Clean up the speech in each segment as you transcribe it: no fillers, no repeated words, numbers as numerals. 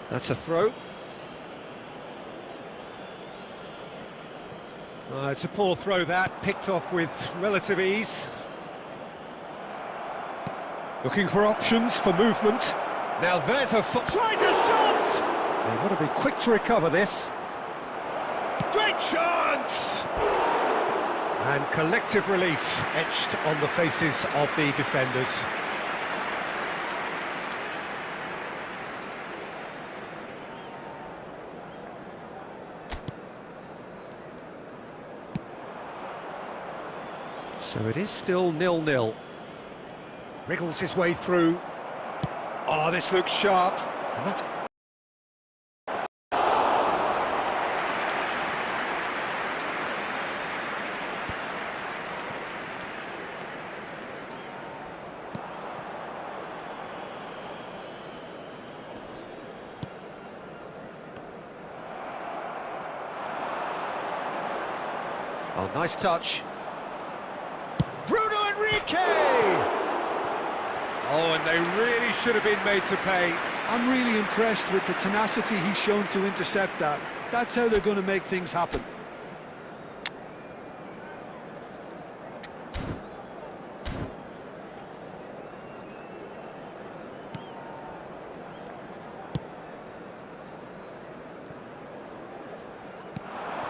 That's a throw. It's a poor throw that, picked off with relative ease. Looking for options for movement. Now there's a foot. Tries a shot! They've got to be quick to recover this. Great chance! And collective relief etched on the faces of the defenders. So it is still 0-0. Wriggles his way through. Oh, this looks sharp. And that's... Oh, nice touch. Bruno Enrique! Oh, and they really should have been made to pay. I'm really impressed with the tenacity he's shown to intercept that. That's how they're going to make things happen.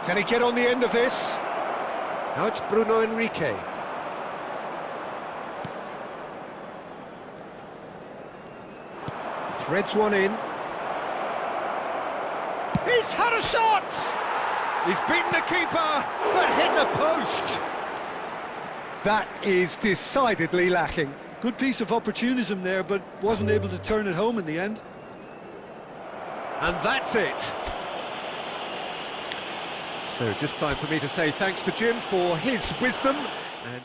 Can he get on the end of this? Now it's Bruno Enrique. Threads one in. He's had a shot! He's beaten the keeper, but hit the post. That is decidedly lacking. Good piece of opportunism there, but wasn't able to turn it home in the end. And that's it. So just time for me to say thanks to Jim for his wisdom and...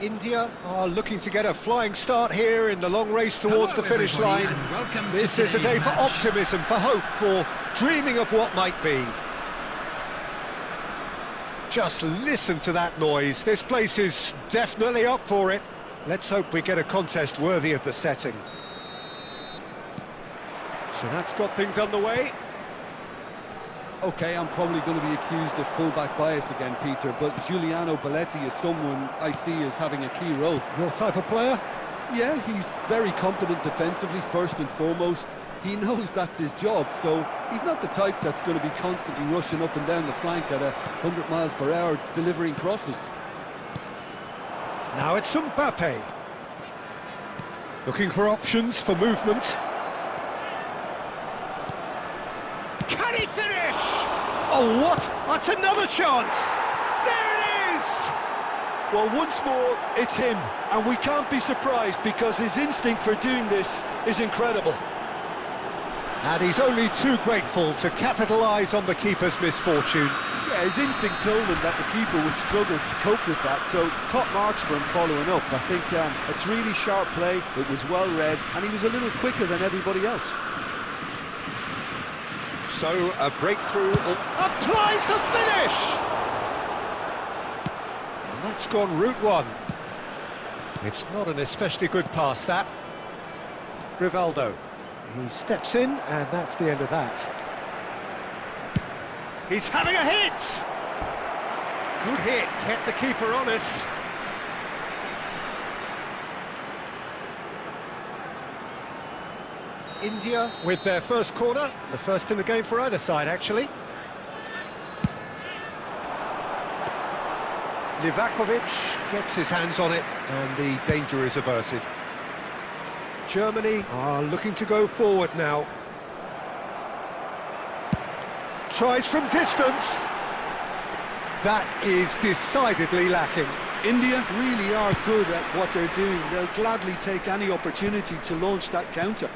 India are looking to get a flying start here in the long race towards the finish line. This is a day for optimism, for hope, for dreaming of what might be. Just listen to that noise. This place is definitely up for it. Let's hope we get a contest worthy of the setting. So that's got things underway. Okay, I'm probably going to be accused of fullback bias again, Peter, but Giuliano Belletti is someone I see as having a key role. Your type of player? Yeah, he's very competent defensively, first and foremost. He knows that's his job, so he's not the type that's going to be constantly rushing up and down the flank at 100 miles per hour, delivering crosses. Now it's Mbappe. Looking for options for movement. Can he finish? Oh, what? That's another chance. There it is! Well, once more, it's him, and we can't be surprised because his instinct for doing this is incredible. And he's only too grateful to capitalise on the keeper's misfortune. Yeah, his instinct told him that the keeper would struggle to cope with that, so top marks for him following up. I think it's really sharp play, it was well read, and he was a little quicker than everybody else. So, a breakthrough applies the finish! And that's gone route one. It's not an especially good pass, that. Rivaldo. He steps in, and that's the end of that. He's having a hit! Good hit, kept the keeper honest. India with their first corner, the first in the game for either side, actually. Livakovic gets his hands on it, and the danger is averted. Germany are looking to go forward now. Tries from distance. That is decidedly lacking. India really are good at what they're doing. They'll gladly take any opportunity to launch that counter.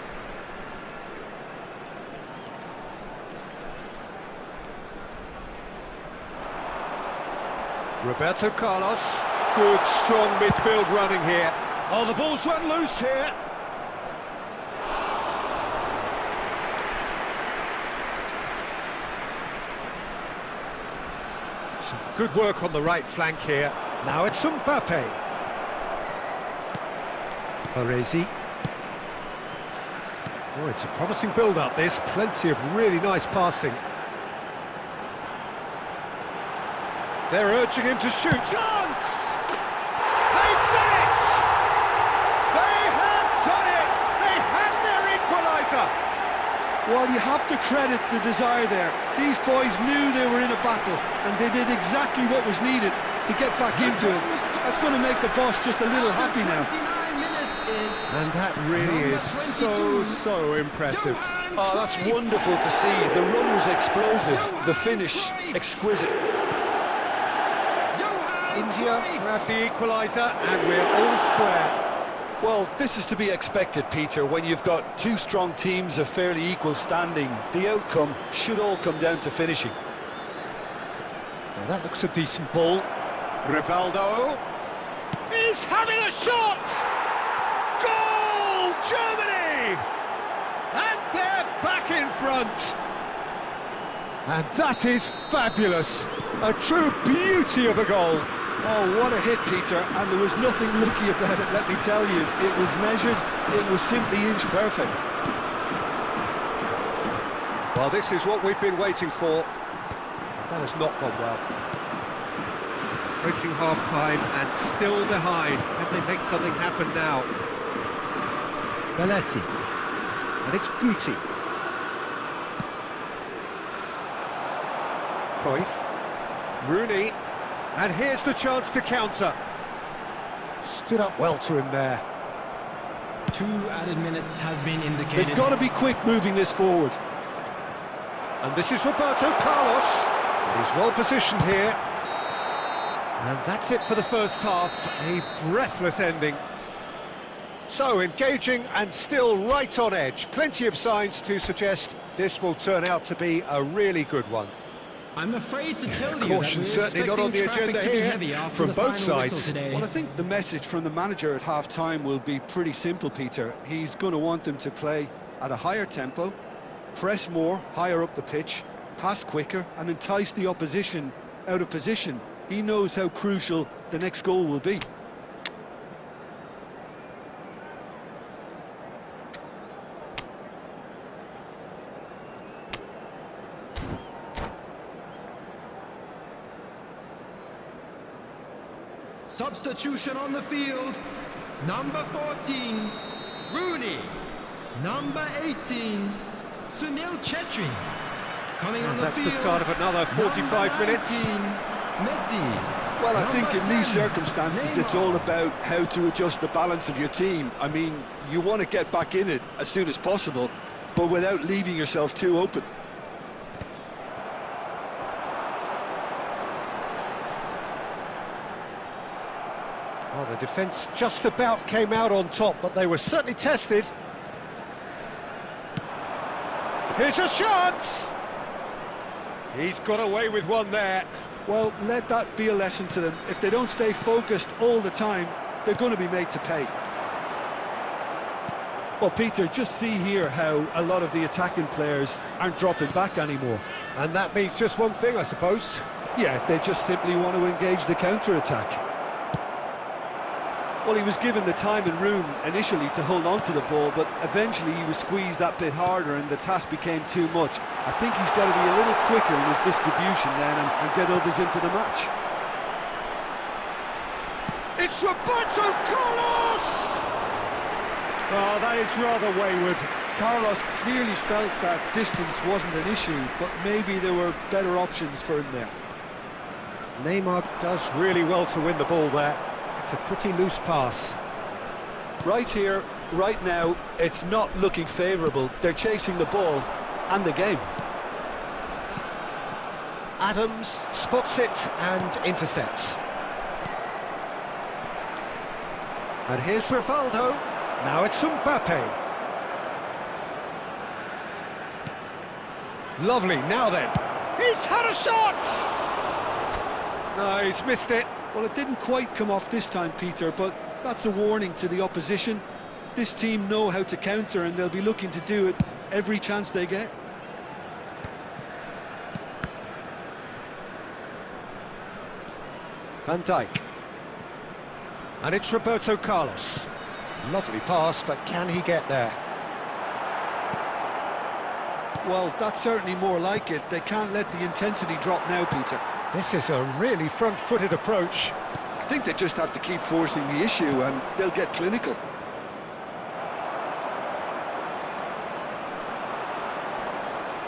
Roberto Carlos. Good, strong midfield running here. Oh, the ball's run loose here. Some good work on the right flank here. Now it's Mbappe. Baresi. Oh, it's a promising build-up, this. Plenty of really nice passing. They're urging him to shoot. Chance! They've done it! They have done it! They have their equaliser! Well, you have to credit the desire there. These boys knew they were in a battle, and they did exactly what was needed to get back into it. That's going to make the boss just a little happy now. And that really is so impressive. Oh, that's wonderful to see. The run was explosive, the finish exquisite. India grab the equaliser, and we're all square. Well, this is to be expected, Peter. When you've got two strong teams of fairly equal standing, the outcome should all come down to finishing. Now that looks a decent ball. Rivaldo is having a shot! Goal! Germany! And they're back in front! And that is fabulous! A true beauty of a goal! Oh, what a hit, Peter, and there was nothing lucky about it, let me tell you. It was measured, it was simply inch perfect. Well, this is what we've been waiting for. That has not gone well. Approaching half-time and still behind. Can they make something happen now? Belletti. And it's Guti. Cruyff. Rooney. And here's the chance to counter. Stood up well to him there. 2 added minutes has been indicated. They've got to be quick moving this forward. And this is Roberto Carlos. He's well positioned here. And that's it for the first half. A breathless ending. So engaging and still right on edge. Plenty of signs to suggest this will turn out to be a really good one. I'm afraid to tell you Caution that certainly not on the agenda here from both sides. Well, I think the message from the manager at half-time will be pretty simple, Peter. He's going to want them to play at a higher tempo, press more, higher up the pitch, pass quicker, and entice the opposition out of position. He knows how crucial the next goal will be. Substitution on the field. Number 14, Rooney. Number 18, Sunil Chetri. Coming on the That's field. the start of another 45 minutes. Messi. Well, I think in these 10, circumstances, it's Neymar. all about how to adjust the balance of your team. I mean, you want to get back in it as soon as possible, but without leaving yourself too open. Well, the defence just about came out on top, but they were certainly tested. Here's a chance! He's got away with one there. Well, let that be a lesson to them. If they don't stay focused all the time, they're going to be made to pay. Well, Peter, just see here how a lot of the attacking players aren't dropping back anymore. And that means just one thing, I suppose. Yeah, they just simply want to engage the counter-attack. Well, he was given the time and room initially to hold on to the ball, but eventually he was squeezed that bit harder and the task became too much. I think he's got to be a little quicker in his distribution then and get others into the match. It's Roberto Carlos! Oh, that is rather wayward. Carlos clearly felt that distance wasn't an issue, but maybe there were better options for him there. Neymar does really well to win the ball there. It's a pretty loose pass. Right here, right now, it's not looking favourable. They're chasing the ball and the game. Adams spots it and intercepts. And here's Rivaldo. Now it's Mbappe. Lovely, now then. He's had a shot! No, he's missed it. Well, it didn't quite come off this time, Peter, but that's a warning to the opposition. This team know how to counter and they'll be looking to do it every chance they get. Van Dijk. And it's Roberto Carlos. Lovely pass, but can he get there? Well, that's certainly more like it. They can't let the intensity drop now, Peter. This is a really front-footed approach. I think they just have to keep forcing the issue and they'll get clinical.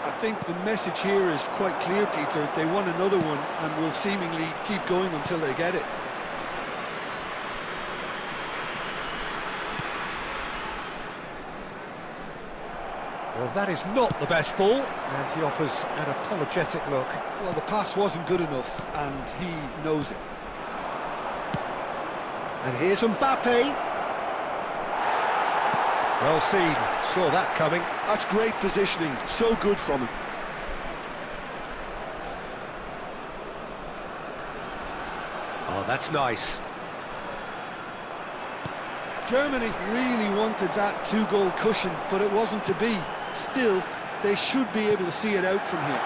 I think the message here is quite clear, Peter. They want another one and will seemingly keep going until they get it. Well, that is not the best ball, and he offers an apologetic look. Well, the pass wasn't good enough, and he knows it. And here's Mbappe. Well seen, saw that coming. That's great positioning, so good from him. Oh, that's nice. Germany really wanted that two-goal cushion, but it wasn't to be. Still, they should be able to see it out from here.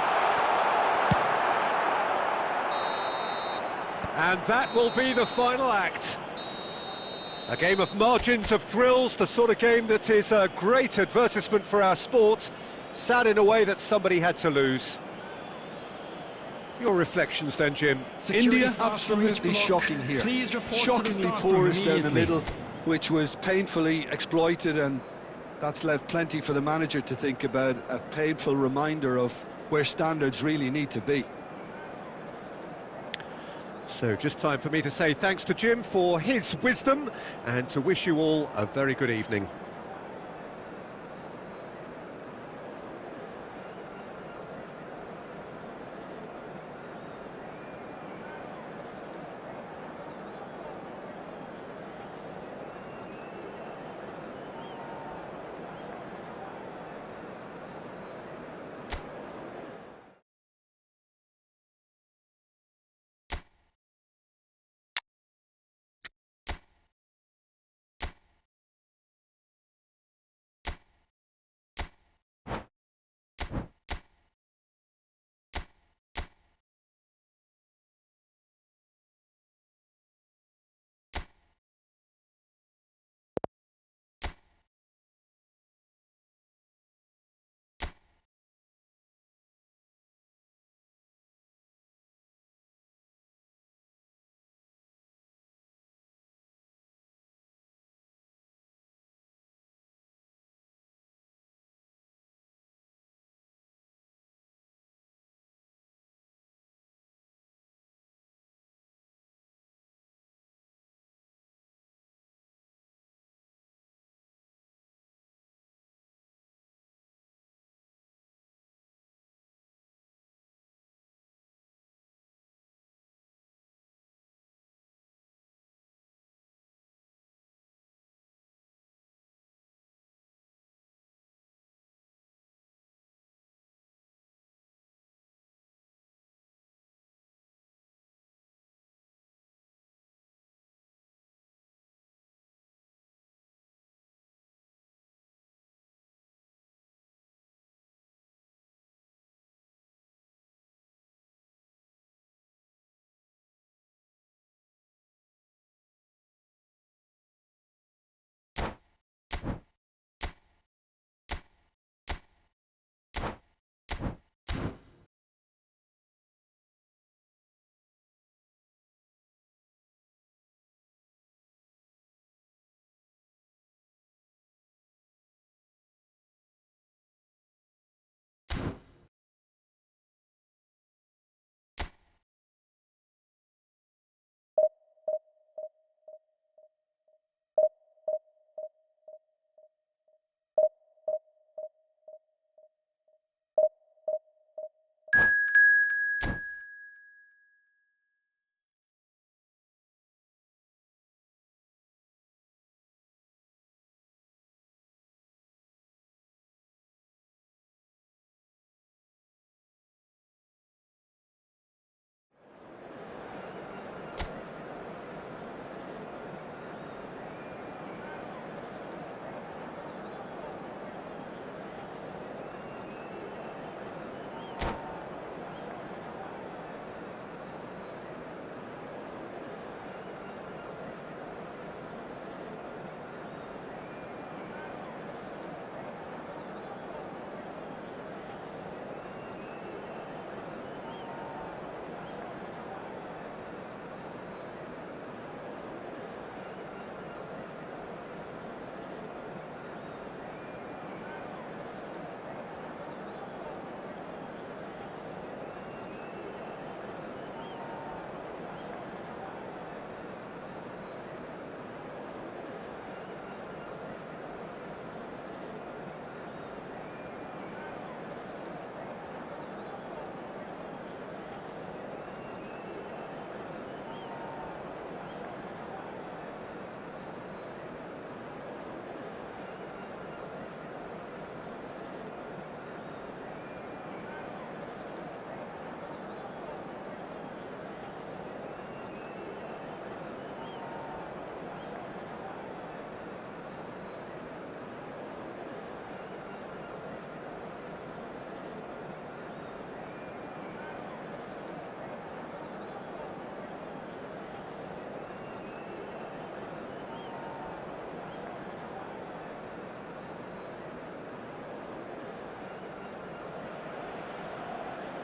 And that will be the final act. A game of margins of thrills, the sort of game that is a great advertisement for our sport. Sad in a way that somebody had to lose. Your reflections then, Jim? India, absolutely shocking here. Shockingly porous down the middle, which was painfully exploited, and that's left plenty for the manager to think about. A painful reminder of where standards really need to be. So just time for me to say thanks to Jim for his wisdom and to wish you all a very good evening.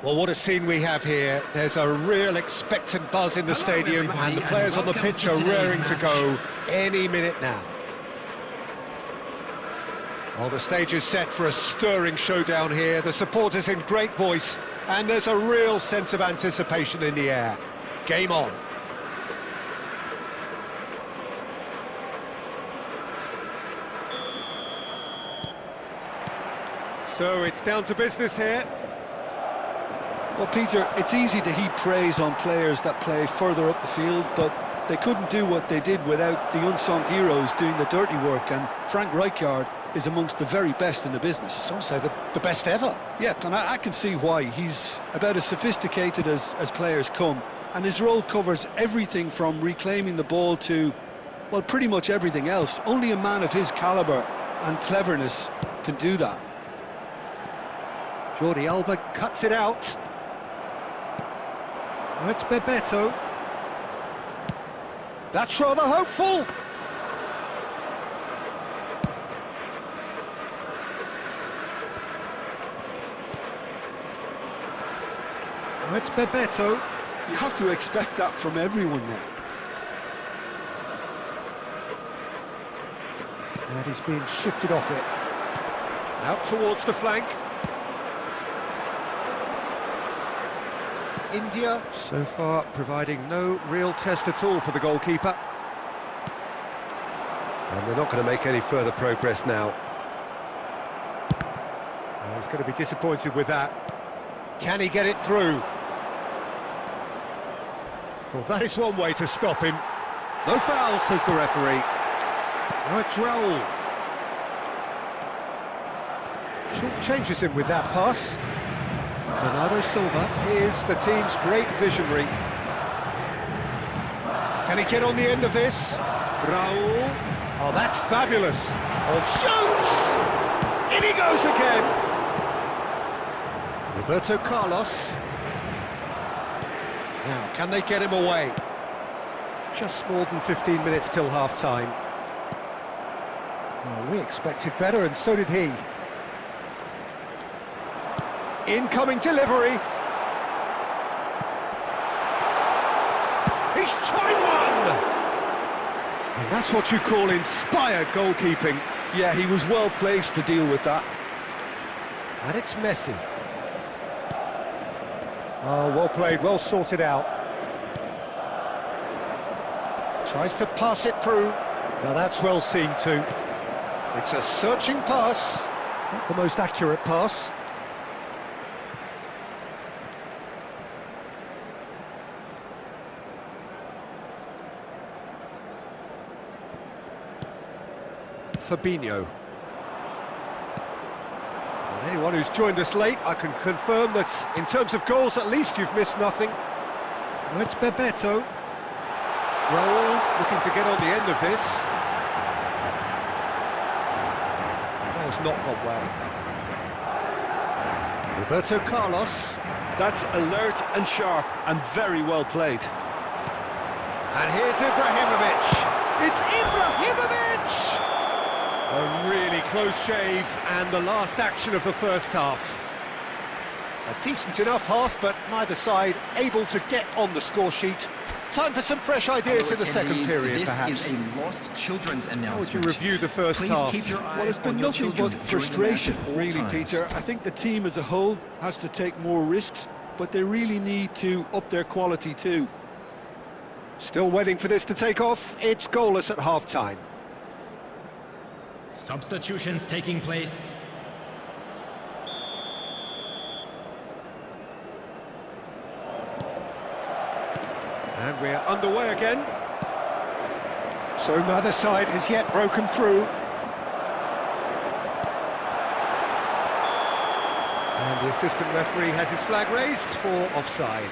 Well, what a scene we have here. There's a real expectant buzz in the stadium, and the players on the pitch are raring to go any minute now. Well, the stage is set for a stirring showdown here. The supporters in great voice, and there's a real sense of anticipation in the air. Game on. So it's down to business here. Well, Peter, it's easy to heap praise on players that play further up the field, but they couldn't do what they did without the unsung heroes doing the dirty work, and Frank Rijkaard is amongst the very best in the business. It's also the best ever. Yeah, and I can see why. He's about as sophisticated as players come, and his role covers everything from reclaiming the ball to, well, pretty much everything else. Only a man of his calibre and cleverness can do that. Jordi Alba cuts it out. Oh, it's Bebeto. That's rather hopeful. Oh, it's Bebeto. You have to expect that from everyone now. And he's being shifted off it. Out towards the flank. India, so far, providing no real test at all for the goalkeeper. And they're not going to make any further progress now. Oh, he's going to be disappointed with that. Can he get it through? Well, that is one way to stop him. No foul, says the referee. Now it's Raul. Short changes him with that pass. Bernardo Silva is the team's great visionary. Can he get on the end of this? Raul. Oh, that's fabulous. Oh, shoots! In he goes again. Roberto Carlos. Now, can they get him away? Just more than 15 minutes till half-time. Oh, we expected better, and so did he. Incoming delivery. He's tried one! And that's what you call inspired goalkeeping. Yeah, he was well placed to deal with that. And it's Messi. Oh, well played, well sorted out. Tries to pass it through. Now that's well seen too. It's a searching pass. Not the most accurate pass. Fabinho. And anyone who's joined us late, I can confirm that in terms of goals, at least you've missed nothing. Well, it's Bebeto. Raul looking to get on the end of this. That has not gone well. Roberto Carlos. That's alert and sharp and very well played. And here's Ibrahimovic. It's Ibrahimovic! A really close shave, and the last action of the first half. A decent enough half, but neither side able to get on the score sheet. Time for some fresh ideas in the second period, perhaps. How would you review the first half? Well, it's been nothing but frustration, really, Peter. I think the team as a whole has to take more risks, but they really need to up their quality too. Still waiting for this to take off. It's goalless at half-time. Substitutions taking place. And we're underway again. So neither side has yet broken through. And the assistant referee has his flag raised for offside.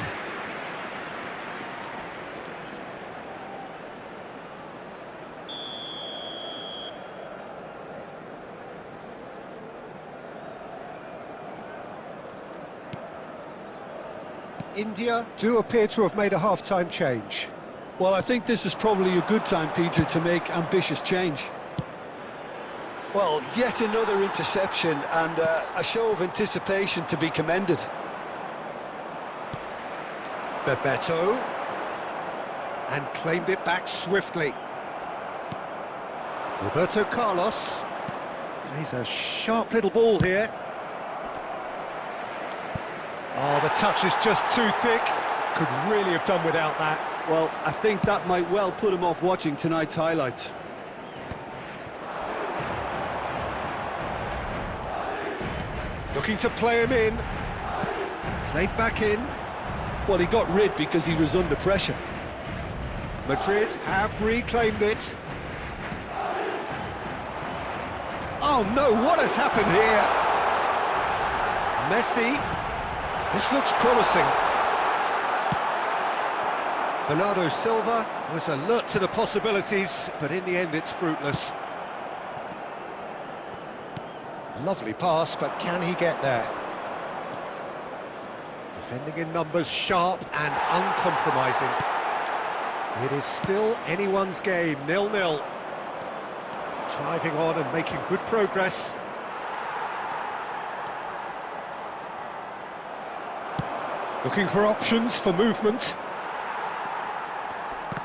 India do appear to have made a half-time change. Well, I think this is probably a good time, Peter, to make ambitious change. Well, yet another interception and a show of anticipation to be commended. Bebeto. And claimed it back swiftly. Roberto Carlos. Plays a sharp little ball here. Oh, the touch is just too thick. Could really have done without that. Well, I think that might well put him off watching tonight's highlights. Looking to play him in. Played back in. Well, he got rid because he was under pressure. Madrid have reclaimed it. Oh no, what has happened here? Messi. This looks promising. Bernardo Silva was alert to the possibilities, but in the end it's fruitless. Lovely pass, but can he get there? Defending in numbers, sharp and uncompromising. It is still anyone's game, 0-0. Driving on and making good progress. Looking for options for movement.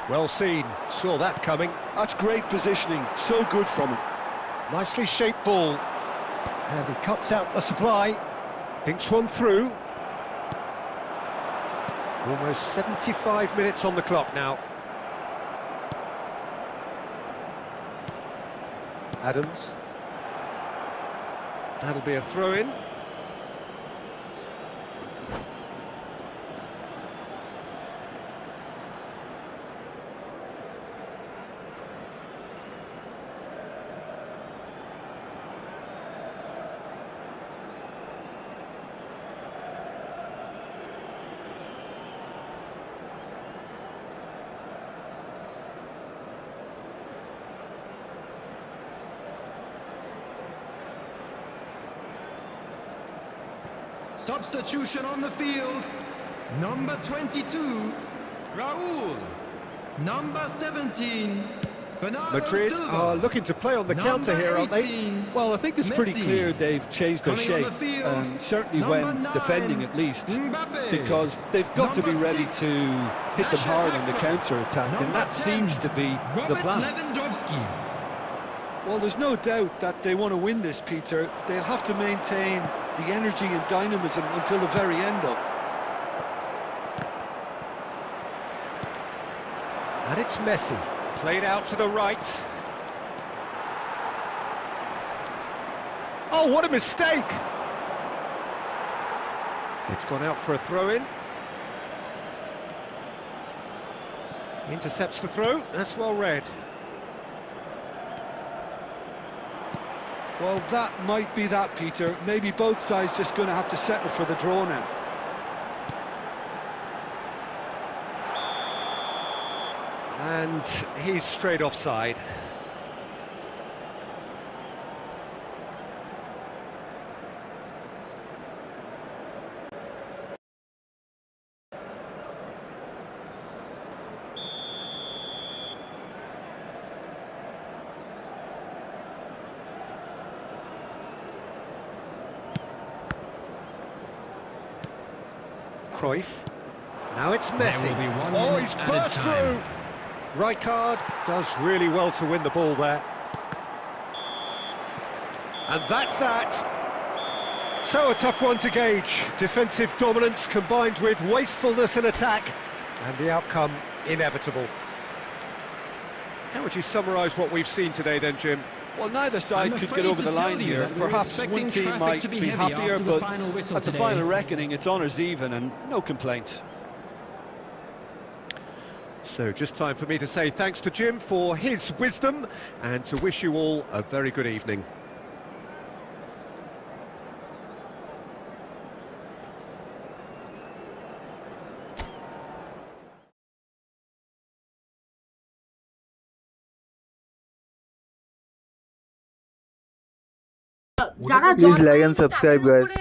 Well seen, saw that coming. That's great positioning, so good from him. Nicely shaped ball. And he cuts out the supply. Dinks one through. Almost 75 minutes on the clock now. Adams. That'll be a throw-in. Substitution on the field. Number 22, Raul. Number 17, Bernardo Madrid Silva. are looking to play on the counter here, aren't they? Well, I think it's pretty clear they've changed their shape, certainly when defending at least, because they've got to be ready to hit them hard on the counter-attack, and that seems to be the plan. Well, there's no doubt that they want to win this, Peter. They'll have to maintain the energy and dynamism until the very end, though. And it's Messi, played out to the right. Oh, what a mistake! It's gone out for a throw-in. Intercepts the throw, that's well read. Well, that might be that, Peter. Maybe both sides just going to have to settle for the draw now. And he's straight offside. Cruyff. Now it's Messi. Oh, he's burst through! Rijkaard does really well to win the ball there. And that's that. So a tough one to gauge. Defensive dominance combined with wastefulness in attack, and the outcome inevitable. How would you summarise what we've seen today then, Jim? Well, neither side could get over the line here. Perhaps one team might be happier, but at the final reckoning, it's honours even and no complaints. So just time for me to say thanks to Jim for his wisdom and to wish you all a very good evening. Please like and subscribe, guys.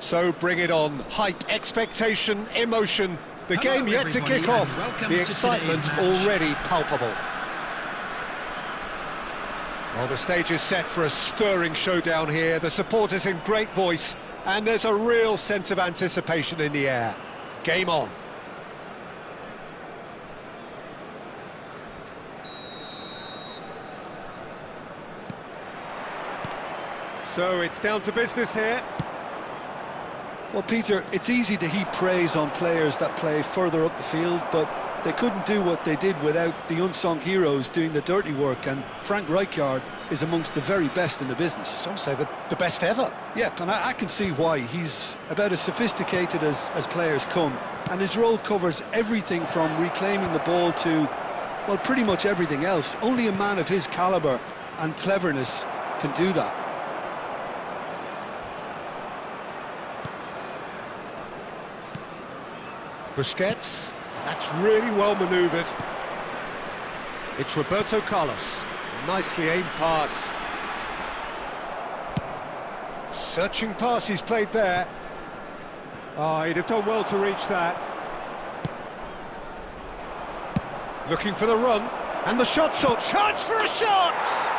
So bring it on. Hype, expectation, emotion. The Hello, game yet to everybody, kick off. and welcome The to excitement today's match. already palpable. Well, the stage is set for a stirring showdown here. The supporters in great voice, and there's a real sense of anticipation in the air. Game on. So it's down to business here. Well, Peter, it's easy to heap praise on players that play further up the field, but they couldn't do what they did without the unsung heroes doing the dirty work, and Frank Rijkaard is amongst the very best in the business. Some say the best ever. Yeah, and I can see why. He's about as sophisticated as players come, and his role covers everything from reclaiming the ball to, well, pretty much everything else. Only a man of his calibre and cleverness can do that. Busquets, that's really well manoeuvred. It's Roberto Carlos, nicely aimed pass. Searching pass he's played there. Oh, he'd have done well to reach that. Looking for the run, and the shot's on. Chance for a shot!